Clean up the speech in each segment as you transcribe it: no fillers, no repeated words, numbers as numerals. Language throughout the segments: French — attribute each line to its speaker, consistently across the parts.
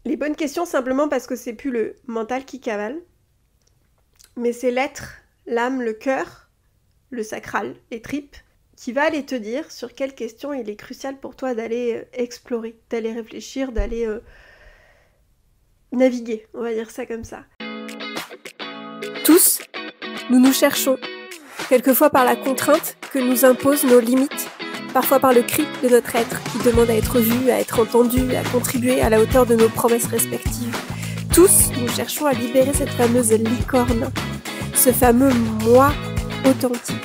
Speaker 1: Les bonnes questions simplement parce que c'est plus le mental qui cavale, mais c'est l'être, l'âme, le cœur, le sacral, les tripes, qui va aller te dire sur quelle question il est crucial pour toi d'aller explorer, d'aller réfléchir, d'aller naviguer, on va dire ça comme ça.
Speaker 2: Tous, nous nous cherchons, quelquefois par la contrainte que nous imposent nos limites, parfois par le cri de notre être qui demande à être vu, à être entendu, à contribuer à la hauteur de nos promesses respectives. Tous, nous cherchons à libérer cette fameuse licorne, ce fameux moi authentique.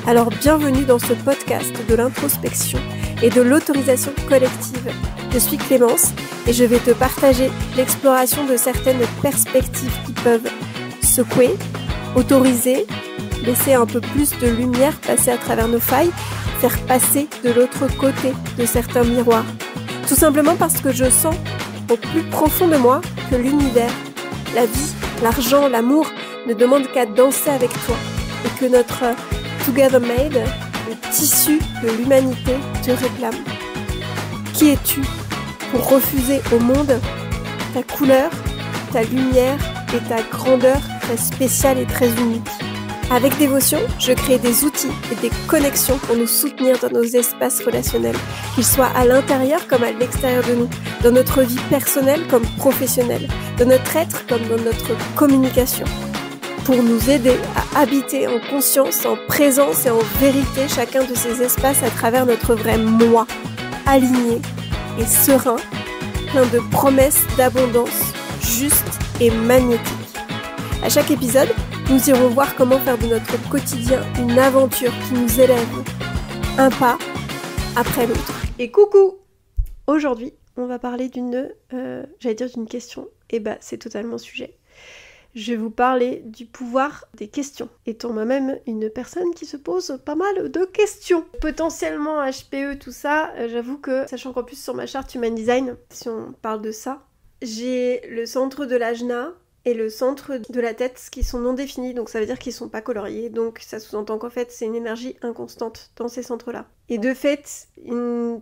Speaker 2: Alors bienvenue dans ce podcast de l'introspection et de l'autorisation collective. Je suis Clémence et je vais te partager l'exploration de certaines perspectives qui peuvent secouer, autoriser, laisser un peu plus de lumière passer à travers nos failles, faire passer de l'autre côté de certains miroirs. Tout simplement parce que je sens au plus profond de moi que l'univers, la vie, l'argent, l'amour ne demandent qu'à danser avec toi et que notre Together Made, le tissu de l'humanité, te réclame. Qui es-tu pour refuser au monde ta couleur, ta lumière et ta grandeur très spéciale et très unique? Avec dévotion, je crée des outils et des connexions pour nous soutenir dans nos espaces relationnels, qu'ils soient à l'intérieur comme à l'extérieur de nous, dans notre vie personnelle comme professionnelle, dans notre être comme dans notre communication, pour nous aider à habiter en conscience, en présence et en vérité chacun de ces espaces à travers notre vrai moi, aligné et serein, plein de promesses d'abondance, juste et magnétique. À chaque épisode, nous irons voir comment faire de notre quotidien une aventure qui nous élève, un pas après l'autre.
Speaker 1: Et coucou! Aujourd'hui, on va parler d'une question, et c'est totalement le sujet. Je vais vous parler du pouvoir des questions, étant moi-même une personne qui se pose pas mal de questions. Potentiellement HPE, tout ça, j'avoue que, sachant qu'en plus sur ma charte Human Design, si on parle de ça, j'ai le centre de l'ajna et le centre de la tête qui sont non définis, donc ça veut dire qu'ils sont pas coloriés, donc ça sous-entend qu'en fait c'est une énergie inconstante dans ces centres-là. Et de fait,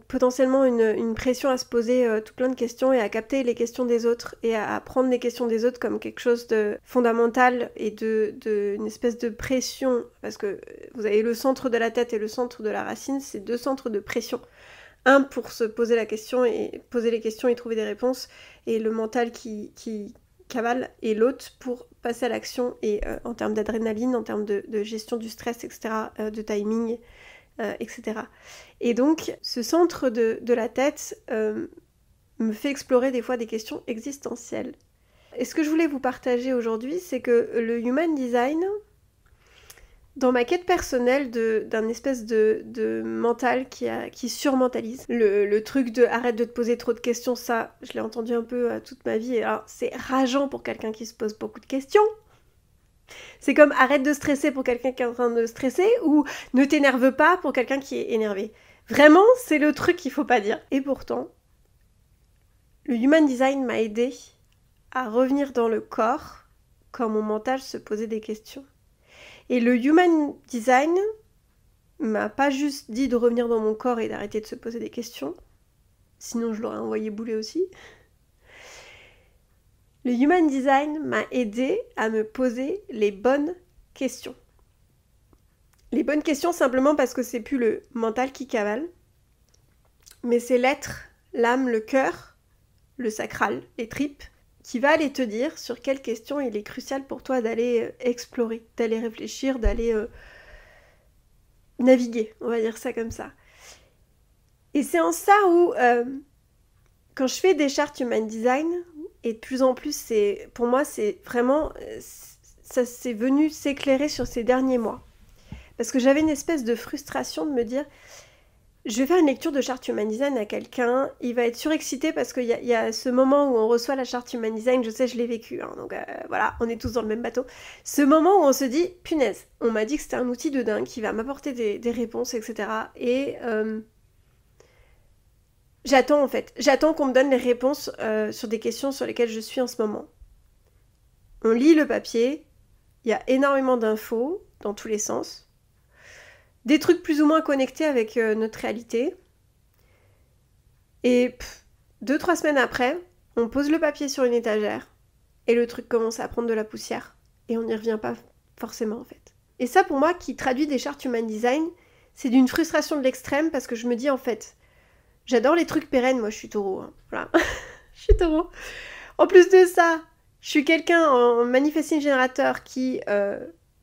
Speaker 1: potentiellement une pression à se poser tout plein de questions et à capter les questions des autres et à prendre les questions des autres comme quelque chose de fondamental et une espèce de pression, parce que vous avez le centre de la tête et le centre de la racine, c'est deux centres de pression. Un pour se poser la question et poser les questions et trouver des réponses, et le mental qui cavale, et l'autre pour passer à l'action et en termes d'adrénaline, en termes de gestion du stress, etc., de timing, etc. Et donc, ce centre de la tête me fait explorer des fois des questions existentielles. Et ce que je voulais vous partager aujourd'hui, c'est que le Human Design, dans ma quête personnelle d'un espèce de mental qui surmentalise, le truc de arrête de te poser trop de questions, ça, je l'ai entendu un peu toute ma vie, et alors c'est rageant pour quelqu'un qui se pose beaucoup de questions. C'est comme arrête de stresser pour quelqu'un qui est en train de stresser, ou ne t'énerve pas pour quelqu'un qui est énervé. Vraiment, c'est le truc qu'il faut pas dire. Et pourtant, le Human Design m'a aidé à revenir dans le corps quand mon mental se posait des questions. Et le Human Design m'a pas juste dit de revenir dans mon corps et d'arrêter de se poser des questions, sinon je l'aurais envoyé bouler aussi. Le Human Design m'a aidé à me poser les bonnes questions. Les bonnes questions simplement parce que c'est plus le mental qui cavale, mais c'est l'être, l'âme, le cœur, le sacral, les tripes, qui va aller te dire sur quelle question il est crucial pour toi d'aller explorer, d'aller réfléchir, d'aller naviguer, on va dire ça comme ça. Et c'est en ça où, quand je fais des chartes Human Design, et de plus en plus, pour moi, c'est vraiment, ça s'est venu s'éclairer sur ces derniers mois. Parce que j'avais une espèce de frustration de me dire, je vais faire une lecture de charte Human Design à quelqu'un, il va être surexcité parce qu'il y a ce moment où on reçoit la charte Human Design, je sais, je l'ai vécu, hein, donc voilà, on est tous dans le même bateau. Ce moment où on se dit, punaise, on m'a dit que c'était un outil de dingue qui va m'apporter des réponses, etc. Et j'attends qu'on me donne les réponses sur des questions sur lesquelles je suis en ce moment. On lit le papier, il y a énormément d'infos dans tous les sens. Des trucs plus ou moins connectés avec notre réalité. Et 2-3 semaines après, on pose le papier sur une étagère et le truc commence à prendre de la poussière et on n'y revient pas forcément en fait. Et ça pour moi qui traduit des chartes Human Design, c'est d'une frustration de l'extrême parce que je me dis en fait, j'adore les trucs pérennes, moi je suis taureau, hein. Voilà, je suis taureau. En plus de ça, je suis quelqu'un en manifesting générateur qui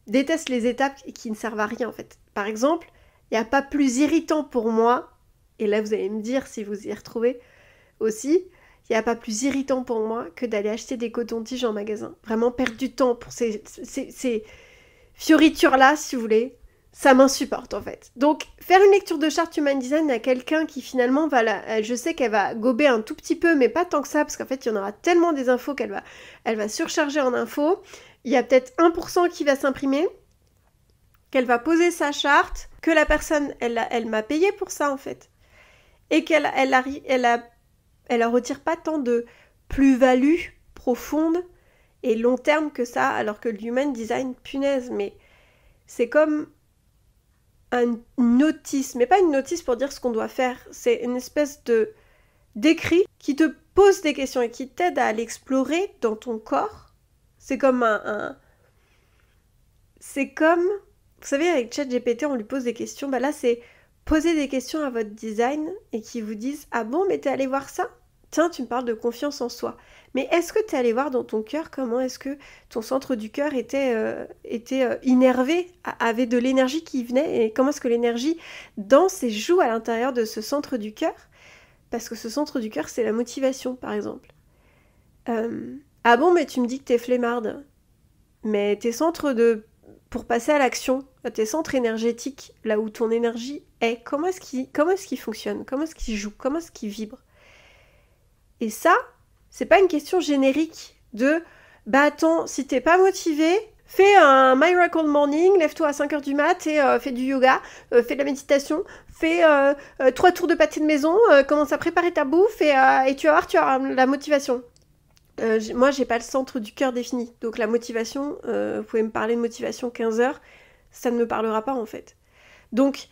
Speaker 1: déteste les étapes et qui ne servent à rien en fait. Par exemple, il n'y a pas plus irritant pour moi, et là vous allez me dire si vous y retrouvez aussi, il n'y a pas plus irritant pour moi que d'aller acheter des cotons-tiges en magasin. Vraiment perdre du temps pour ces fioritures-là, si vous voulez, ça m'insupporte en fait. Donc, faire une lecture de charte Human Design à quelqu'un qui finalement je sais qu'elle va gober un tout petit peu, mais pas tant que ça, parce qu'en fait, il y en aura tellement des infos qu'elle va surcharger en infos. Il y a peut-être 1% qui va s'imprimer, qu'elle va poser sa charte, que la personne, elle m'a payé pour ça en fait. Et qu'elle retire pas tant de plus-value profonde et long terme que ça, alors que le Human Design, punaise, mais c'est comme une notice, mais pas une notice pour dire ce qu'on doit faire, c'est une espèce d'écrit qui te pose des questions et qui t'aide à l'explorer dans ton corps. C'est comme c'est comme, vous savez, avec ChatGPT, on lui pose des questions, bah là c'est poser des questions à votre design et qui vous disent « Ah bon, mais t'es allé voir ça ? Tiens, tu me parles de confiance en soi. Mais est-ce que t'es allé voir dans ton cœur comment est-ce que ton centre du cœur était innervé, avait de l'énergie qui venait et comment est-ce que l'énergie danse et joue à l'intérieur de ce centre du cœur ? Parce que ce centre du cœur, c'est la motivation, par exemple. Ah bon, mais tu me dis que t'es flemmarde. Mais tes centres pour passer à l'action, tes centres énergétiques, là où ton énergie est, comment est-ce qu'il fonctionne ? Comment est-ce qu'il joue ? Comment est-ce qu'il vibre ? Et ça, c'est pas une question générique de « Bah attends, si t'es pas motivé, fais un Miracle Morning, lève-toi à 5h du mat et fais du yoga, fais de la méditation, fais 3 tours de pâté de maison, commence à préparer ta bouffe et tu vas voir, tu auras la motivation. » Moi, j'ai pas le centre du cœur défini. Donc la motivation, vous pouvez me parler de motivation 15h, ça ne me parlera pas en fait. Donc,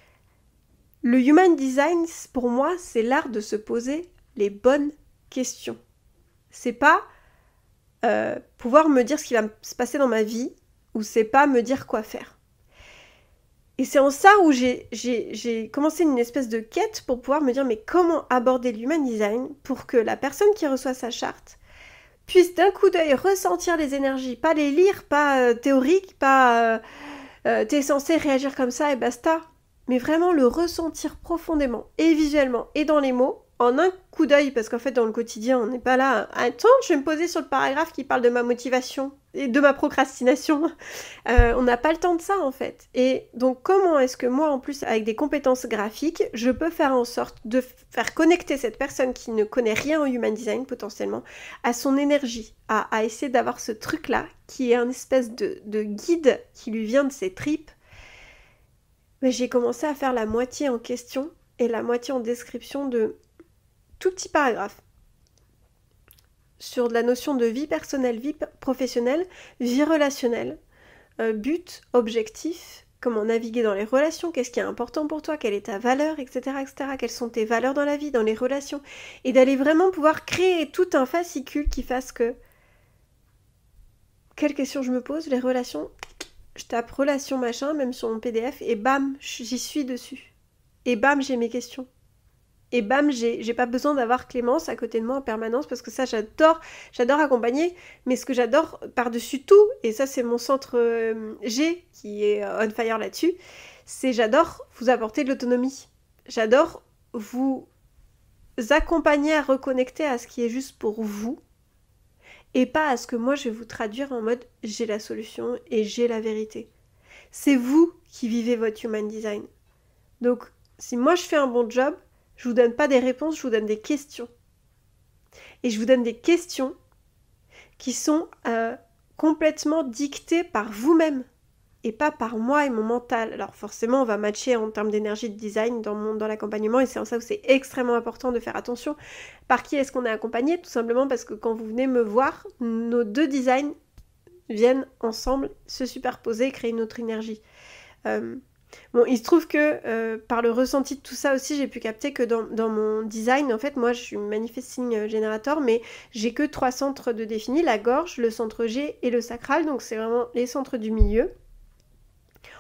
Speaker 1: le Human Design, pour moi, c'est l'art de se poser les bonnes questions. C'est pas pouvoir me dire ce qui va se passer dans ma vie, ou c'est pas me dire quoi faire. Et c'est en ça où j'ai commencé une espèce de quête pour pouvoir me dire mais comment aborder l'Human Design pour que la personne qui reçoit sa charte puisse d'un coup d'œil ressentir les énergies, pas les lire, pas théorique, pas t'es censé réagir comme ça et basta, mais vraiment le ressentir profondément et visuellement et dans les mots, en un coup d'œil, parce qu'en fait dans le quotidien on n'est pas là, attends je vais me poser sur le paragraphe qui parle de ma motivation et de ma procrastination, on n'a pas le temps de ça en fait. Et donc comment est-ce que moi en plus avec des compétences graphiques, je peux faire en sorte de faire connecter cette personne qui ne connaît rien au Human Design potentiellement à son énergie, à essayer d'avoir ce truc là qui est un espèce de guide qui lui vient de ses tripes. Mais j'ai commencé à faire la moitié en question et la moitié en description de tout petit paragraphe sur de la notion de vie personnelle, vie professionnelle, vie relationnelle, but, objectif, comment naviguer dans les relations, qu'est-ce qui est important pour toi, quelle est ta valeur, etc., etc., quelles sont tes valeurs dans la vie, dans les relations, et d'aller vraiment pouvoir créer tout un fascicule qui fasse que quelle question je me pose, les relations, je tape relation machin, même sur mon PDF, et bam, j'y suis dessus. Et bam, j'ai mes questions. Et bam, j'ai pas besoin d'avoir Clémence à côté de moi en permanence parce que ça, j'adore accompagner. Mais ce que j'adore par-dessus tout, et ça c'est mon centre G qui est on fire là-dessus, c'est j'adore vous apporter de l'autonomie. J'adore vous accompagner à reconnecter à ce qui est juste pour vous et pas à ce que moi je vais vous traduire en mode j'ai la solution et j'ai la vérité. C'est vous qui vivez votre Human Design. Donc, si moi je fais un bon job, je vous donne pas des réponses, je vous donne des questions. Et je vous donne des questions qui sont complètement dictées par vous-même et pas par moi et mon mental. Alors forcément, on va matcher en termes d'énergie de design dans l'accompagnement et c'est en ça où c'est extrêmement important de faire attention. Par qui est-ce qu'on est accompagné ? Tout simplement parce que quand vous venez me voir, nos deux designs viennent ensemble se superposer et créer une autre énergie. Bon, il se trouve que par le ressenti de tout ça aussi, j'ai pu capter que dans mon design, en fait, moi je suis manifesting generator, mais j'ai que 3 centres de définis, la gorge, le centre G et le sacral, donc c'est vraiment les centres du milieu.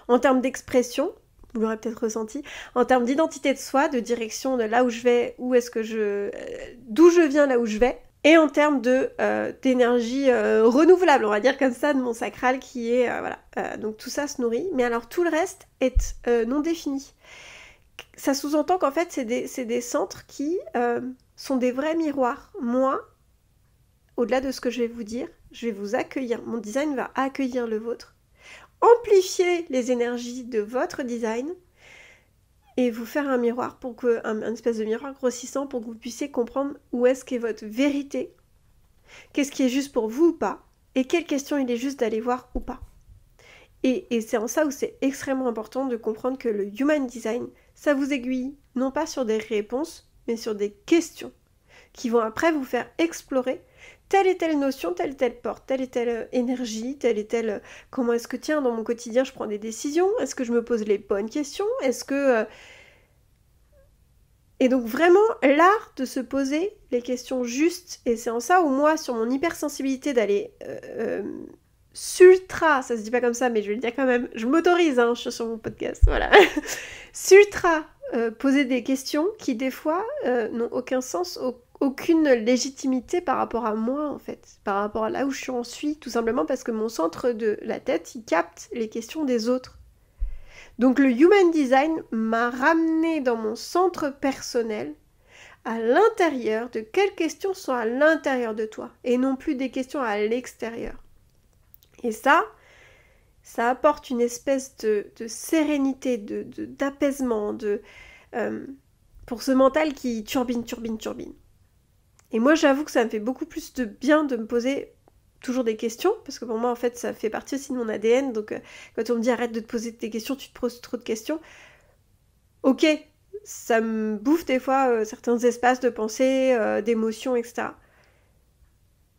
Speaker 1: En termes d'expression, vous l'aurez peut-être ressenti, en termes d'identité de soi, de direction, de là où je vais, d'où je viens, là où je vais, et en termes d'énergie renouvelable, on va dire comme ça, de mon sacral qui est, donc tout ça se nourrit, mais alors tout le reste est non défini. Ça sous-entend qu'en fait, c'est des centres qui sont des vrais miroirs. Moi, au-delà de ce que je vais vous dire, je vais vous accueillir, mon design va accueillir le vôtre, amplifier les énergies de votre design, et vous faire un miroir, un espèce de miroir grossissant pour que vous puissiez comprendre où est-ce qu'est votre vérité, qu'est-ce qui est juste pour vous ou pas, et quelle question il est juste d'aller voir ou pas. Et c'est en ça où c'est extrêmement important de comprendre que le Human Design, ça vous aiguille non pas sur des réponses, mais sur des questions qui vont après vous faire explorer telle et telle notion, telle et telle porte, telle et telle énergie, telle et telle... Comment est-ce que, tiens, dans mon quotidien, je prends des décisions? Est-ce que je me pose les bonnes questions? Est-ce que... Et donc vraiment, l'art de se poser les questions justes, et c'est en ça où moi, sur mon hypersensibilité d'aller sultra, ça se dit pas comme ça, mais je vais le dire quand même, je m'autorise, hein, je suis sur mon podcast, voilà, sultra poser des questions qui des fois n'ont aucun sens, aucune légitimité par rapport à moi en fait, par rapport à là où je suis, tout simplement parce que mon centre de la tête, il capte les questions des autres. Donc le Human Design m'a ramené dans mon centre personnel, à l'intérieur, de quelles questions sont à l'intérieur de toi, et non plus des questions à l'extérieur. Et ça apporte une espèce de sérénité, d'apaisement, pour ce mental qui turbine. Et moi, j'avoue que ça me fait beaucoup plus de bien de me poser toujours des questions, parce que pour moi, en fait, ça fait partie aussi de mon ADN, donc quand on me dit arrête de te poser des questions, tu te poses trop de questions, ok, ça me bouffe des fois certains espaces de pensée, d'émotions, etc.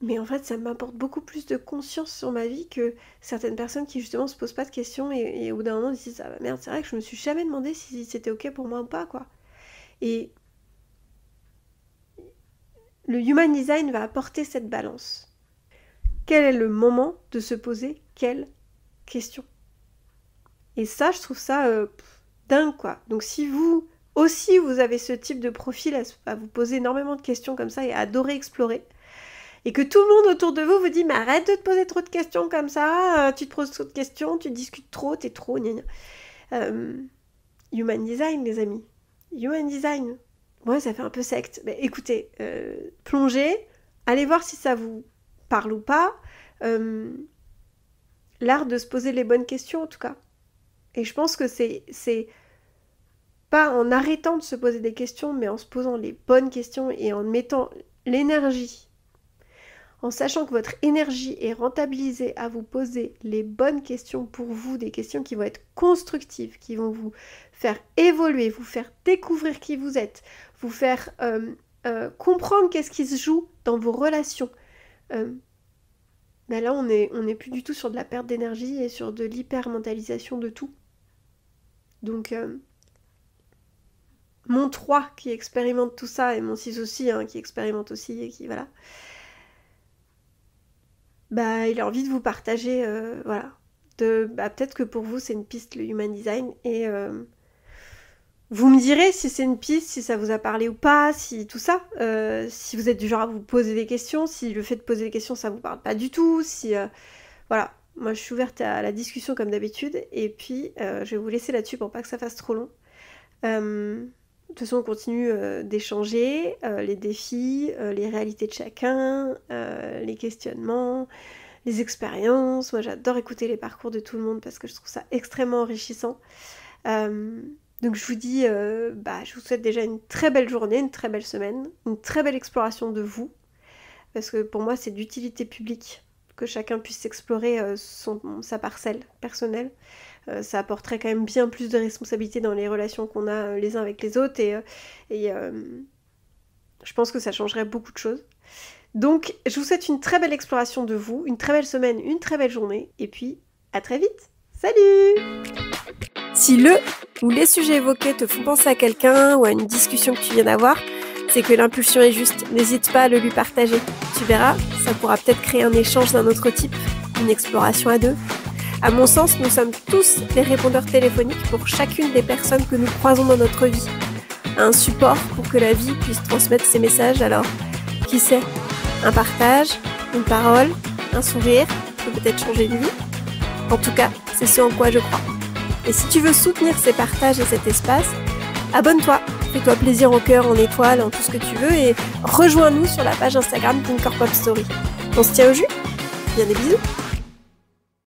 Speaker 1: Mais en fait, ça m'apporte beaucoup plus de conscience sur ma vie que certaines personnes qui justement se posent pas de questions et au bout d'un moment ils disent ah bah merde, c'est vrai que je me suis jamais demandé si c'était ok pour moi ou pas, quoi. Et le Human Design va apporter cette balance. Quel est le moment de se poser quelle question? Et ça, je trouve ça dingue, quoi. Donc si vous aussi vous avez ce type de profil à vous poser énormément de questions comme ça et à adorer explorer, et que tout le monde autour de vous dit mais arrête de te poser trop de questions comme ça, tu te poses trop de questions, tu discutes trop, t'es trop gna gna. Human Design, les amis. Human Design. Ouais, ça fait un peu secte. Mais écoutez, plongez, allez voir si ça vous parle ou pas. L'art de se poser les bonnes questions, en tout cas. Et je pense que c'est pas en arrêtant de se poser des questions, mais en se posant les bonnes questions et en mettant l'énergie, en sachant que votre énergie est rentabilisée à vous poser les bonnes questions pour vous, des questions qui vont être constructives, qui vont vous faire évoluer, vous faire découvrir qui vous êtes, vous faire comprendre qu'est-ce qui se joue dans vos relations. Ben là, on est plus du tout sur de la perte d'énergie et sur de l'hypermentalisation de tout. Donc, mon 3 qui expérimente tout ça, et mon 6 aussi, hein, qui expérimente aussi, et qui, voilà... Bah, il a envie de vous partager, voilà. Peut-être que pour vous, c'est une piste, le Human Design, et vous me direz si c'est une piste, si ça vous a parlé ou pas, si tout ça, si vous êtes du genre à vous poser des questions, si le fait de poser des questions, ça vous parle pas du tout, si... voilà, moi je suis ouverte à la discussion comme d'habitude, et puis je vais vous laisser là-dessus pour pas que ça fasse trop long. De toute façon, on continue d'échanger les défis, les réalités de chacun, les questionnements, les expériences. Moi, j'adore écouter les parcours de tout le monde parce que je trouve ça extrêmement enrichissant. Donc, je vous dis, je vous souhaite déjà une très belle journée, une très belle semaine, une très belle exploration de vous. Parce que pour moi, c'est d'utilité publique que chacun puisse explorer sa parcelle personnelle. Ça apporterait quand même bien plus de responsabilité dans les relations qu'on a les uns avec les autres et je pense que ça changerait beaucoup de choses. Donc je vous souhaite une très belle exploration de vous, une très belle semaine, une très belle journée et puis à très vite. Salut!
Speaker 2: Si le ou les sujets évoqués te font penser à quelqu'un ou à une discussion que tu viens d'avoir, c'est que l'impulsion est juste. N'hésite pas à le lui partager. Tu verras, ça pourra peut-être créer un échange d'un autre type, une exploration à deux. À mon sens, nous sommes tous des répondeurs téléphoniques pour chacune des personnes que nous croisons dans notre vie. Un support pour que la vie puisse transmettre ses messages, alors qui sait, un partage, une parole, un sourire peut peut-être changer une vie. En tout cas, c'est ce en quoi je crois. Et si tu veux soutenir ces partages et cet espace, abonne-toi, fais-toi plaisir en cœur, en étoile, en tout ce que tu veux et rejoins-nous sur la page Instagram d'Incorpore Story. On se tient au jus ? Bien des bisous.